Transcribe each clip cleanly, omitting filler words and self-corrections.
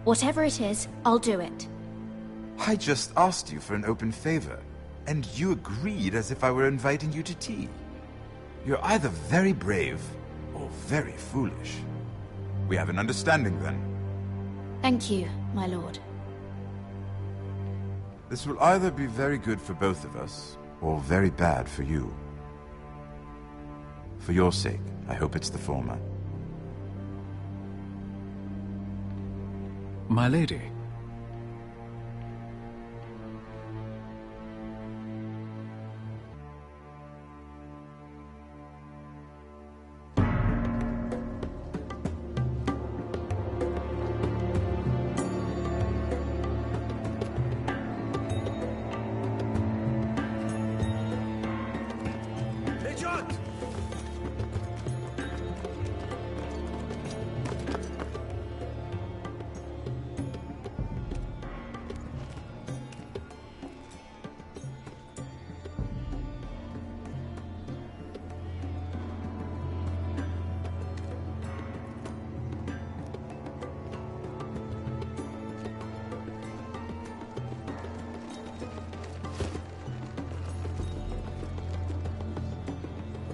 Whatever it is, I'll do it. I just asked you for an open favor, and you agreed as if I were inviting you to tea. You're either very brave or very foolish. We have an understanding then. Thank you, my lord. This will either be very good for both of us, or very bad for you. For your sake, I hope it's the former. My lady.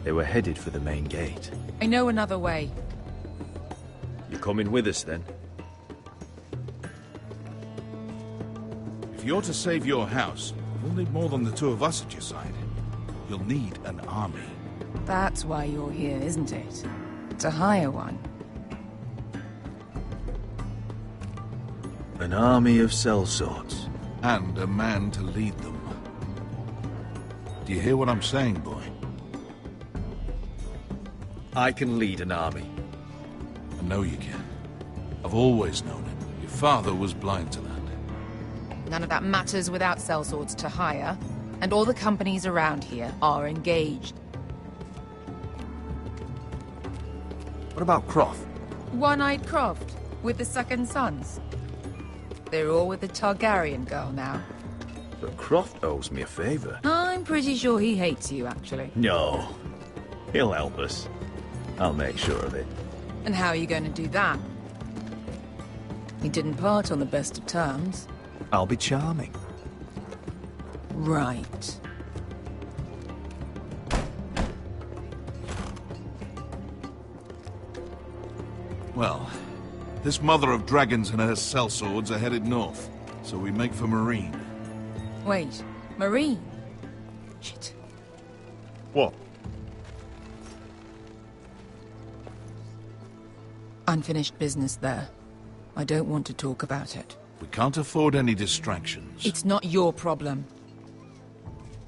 They were headed for the main gate. I know another way. You coming with us, then? If you're to save your house, you'll need more than the two of us at your side. You'll need an army. That's why you're here, isn't it? To hire one. An army of sellswords. And a man to lead them. Do you hear what I'm saying, boy? I can lead an army. I know you can. I've always known it. Your father was blind to that. None of that matters without sellswords to hire, and all the companies around here are engaged. What about Croft? One-Eyed Croft, with the second sons. They're all with the Targaryen girl now. But Croft owes me a favor. I'm pretty sure he hates you, actually. No. He'll help us. I'll make sure of it. And how are you going to do that? He didn't part on the best of terms. I'll be charming. Right. Well, this mother of dragons and her sellswords are headed north, so we make for Marine. Wait, Marine? Shit. What? Unfinished business there. I don't want to talk about it. We can't afford any distractions. It's not your problem.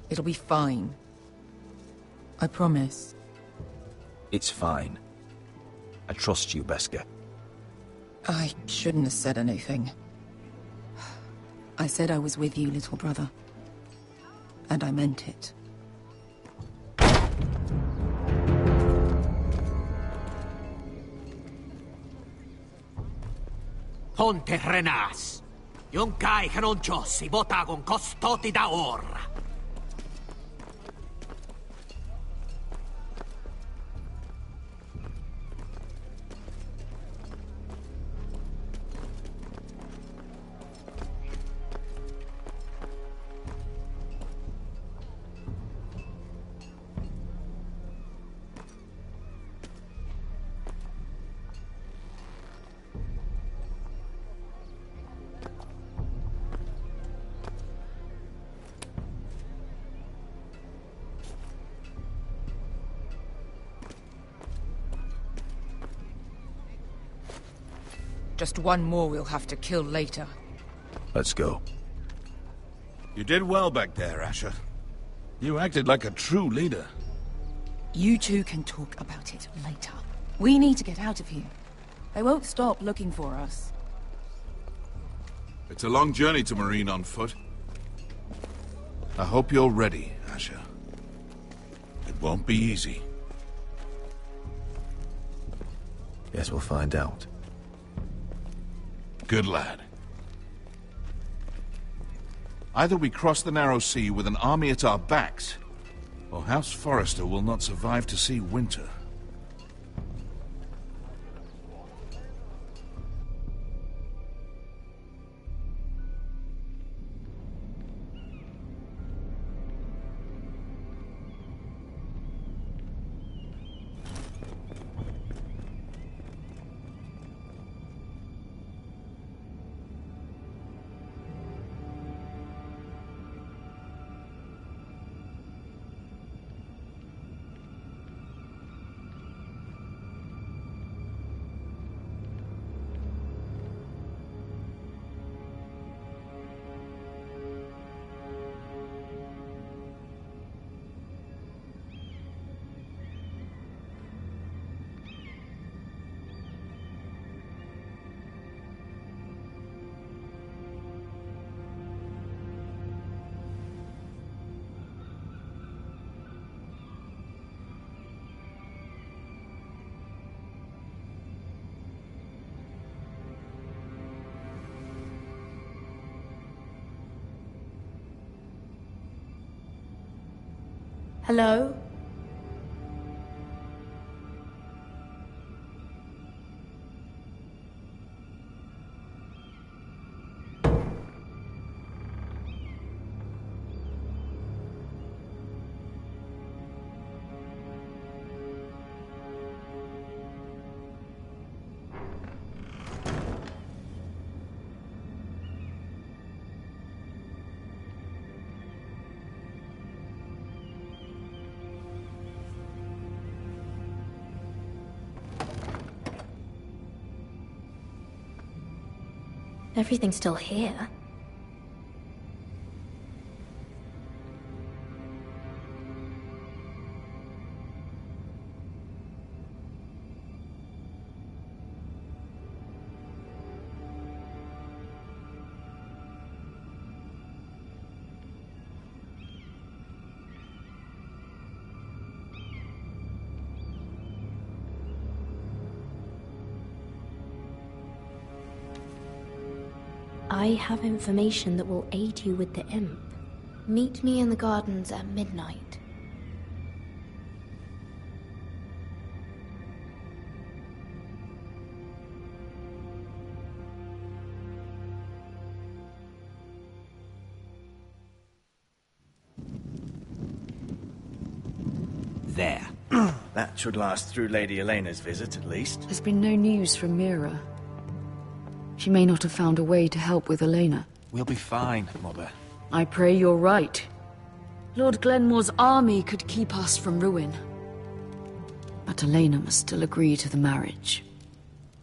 It'll be fine. I promise. It's fine. I trust you, Beskha. I shouldn't have said anything. I said I was with you, little brother. And I meant it. Ponte Renas. Yung kai kanon Diyos, ibotagong kostoti daor. Just one more we'll have to kill later. Let's go. You did well back there, Asher. You acted like a true leader. You two can talk about it later. We need to get out of here. They won't stop looking for us. It's a long journey to Marine on foot. I hope you're ready, Asher. It won't be easy. Guess we'll find out. Good lad. Either we cross the narrow sea with an army at our backs, or House Forrester will not survive to see winter. Hello? Everything's still here. I have information that will aid you with the imp. Meet me in the gardens at midnight. There. That should last through Lady Elena's visit, at least. There's been no news from Mira. She may not have found a way to help with Elena. We'll be fine, Mother. I pray you're right. Lord Glenmore's army could keep us from ruin. But Elena must still agree to the marriage.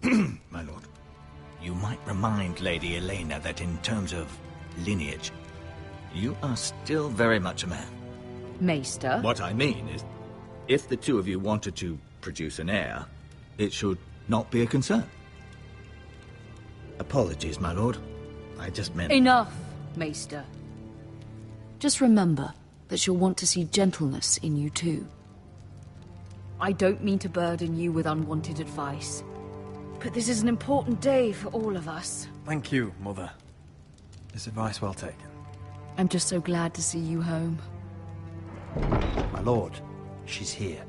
My lord, you might remind Lady Elena that in terms of lineage, you are still very much a man. Maester? What I mean is, if the two of you wanted to produce an heir, it should not be a concern. Apologies, my lord. I just meant... Enough, Maester. Just remember that she'll want to see gentleness in you too. I don't mean to burden you with unwanted advice, but this is an important day for all of us. Thank you, Mother. This advice well taken. I'm just so glad to see you home. My lord, she's here.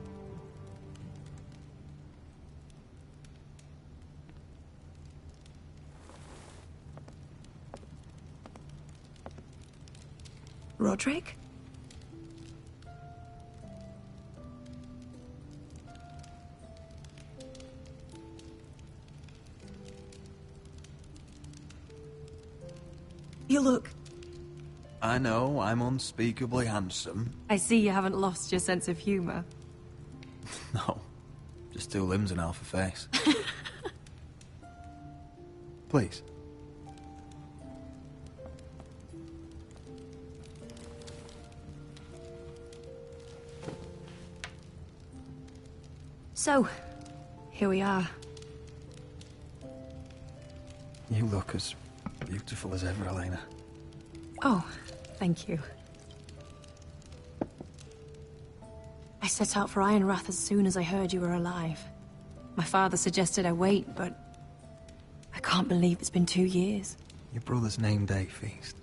Roderick? You look... I know, I'm unspeakably handsome. I see you haven't lost your sense of humor. No, just two limbs and half a face. Please. So, here we are. You look as beautiful as ever, Elena. Oh, thank you. I set out for Ironrath as soon as I heard you were alive. My father suggested I wait, but I can't believe it's been 2 years. Your brother's name day feast.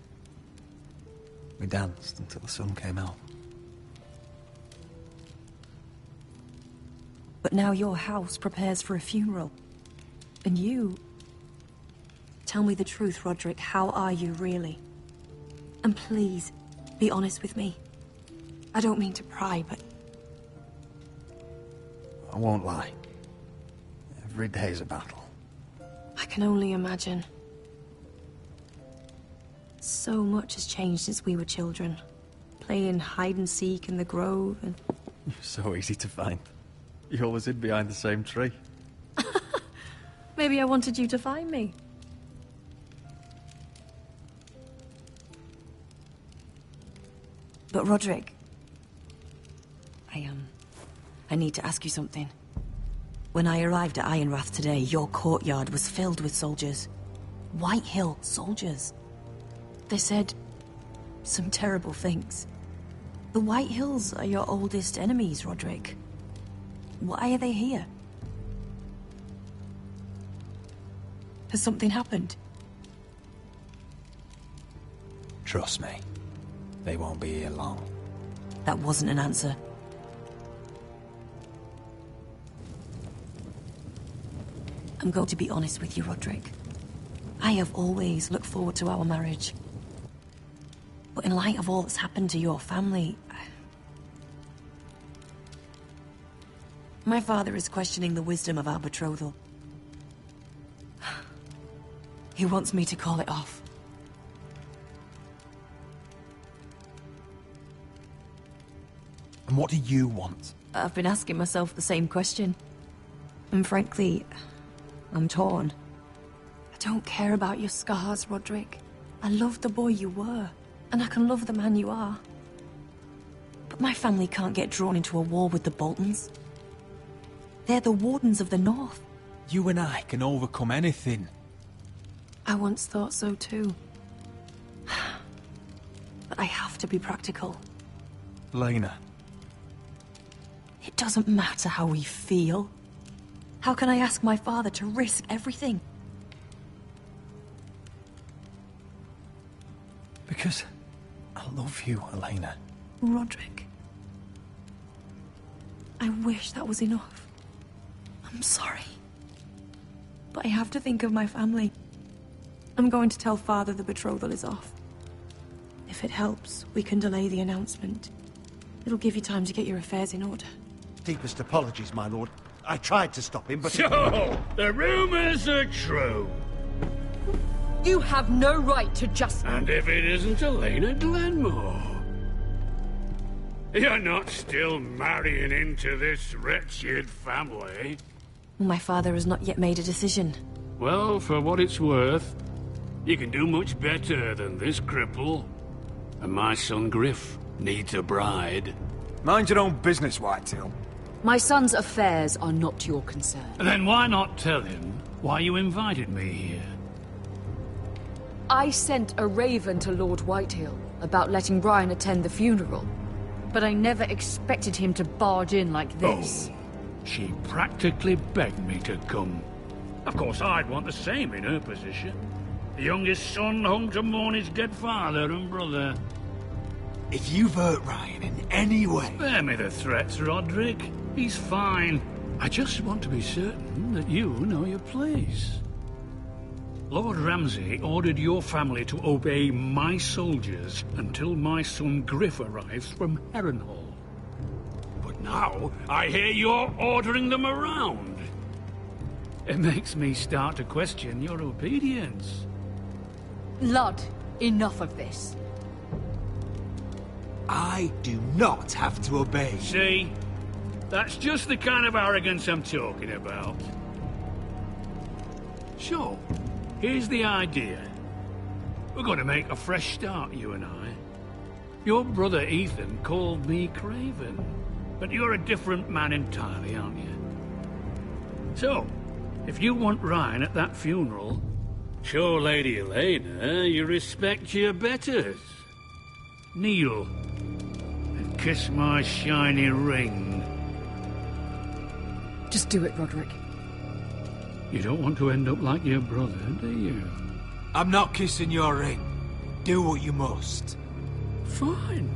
We danced until the sun came out. But now your house prepares for a funeral. And you... Tell me the truth, Roderick. How are you, really? And please, be honest with me. I don't mean to pry, but... I won't lie. Every day's a battle. I can only imagine. So much has changed since we were children. Playing hide-and-seek in the grove and... You're so easy to find. You always hid behind the same tree. Maybe I wanted you to find me. But Roderick... I need to ask you something. When I arrived at Ironrath today, your courtyard was filled with soldiers. White Hill soldiers. They said some terrible things. The White Hills are your oldest enemies, Roderick. Why are they here? Has something happened? Trust me, they won't be here long. That wasn't an answer. I'm going to be honest with you, Roderick. I have always looked forward to our marriage. But in light of all that's happened to your family... My father is questioning the wisdom of our betrothal. He wants me to call it off. And what do you want? I've been asking myself the same question. And frankly, I'm torn. I don't care about your scars, Roderick. I love the boy you were, and I can love the man you are. But my family can't get drawn into a war with the Boltons. They're the Wardens of the North. You and I can overcome anything. I once thought so too. But I have to be practical. Lena. It doesn't matter how we feel. How can I ask my father to risk everything? Because I love you, Elena. Roderick. I wish that was enough. I'm sorry. But I have to think of my family. I'm going to tell Father the betrothal is off. If it helps, we can delay the announcement. It'll give you time to get your affairs in order. Deepest apologies, my lord. I tried to stop him, but... So, the rumors are true. You have no right to just... And if it isn't Elena Glenmore? You're not still marrying into this wretched family? My father has not yet made a decision. Well, for what it's worth, you can do much better than this cripple. And my son Griff needs a bride. Mind your own business, Whitetail. My son's affairs are not your concern. Then why not tell him why you invited me here? I sent a raven to Lord Whitehill about letting Brian attend the funeral. But I never expected him to barge in like this. Oh, she practically begged me to come. Of course, I'd want the same in her position. The youngest son home to mourn his dead father and brother. If you've hurt Ryan in any way... Spare me the threats, Roderick. He's fine. I just want to be certain that you know your place. Lord Ramsay ordered your family to obey my soldiers until my son Griff arrives from Harrenhal. But now, I hear you're ordering them around. It makes me start to question your obedience. Lud, enough of this. I do not have to obey. See? That's just the kind of arrogance I'm talking about. So, here's the idea. We're going to make a fresh start, you and I. Your brother Ethan called me Craven, but you're a different man entirely, aren't you? So, if you want Ryan at that funeral, show Lady Elena you respect your betters. Kneel and kiss my shiny ring. Just do it, Roderick. You don't want to end up like your brother, do you? I'm not kissing your ring. Do what you must. Fine.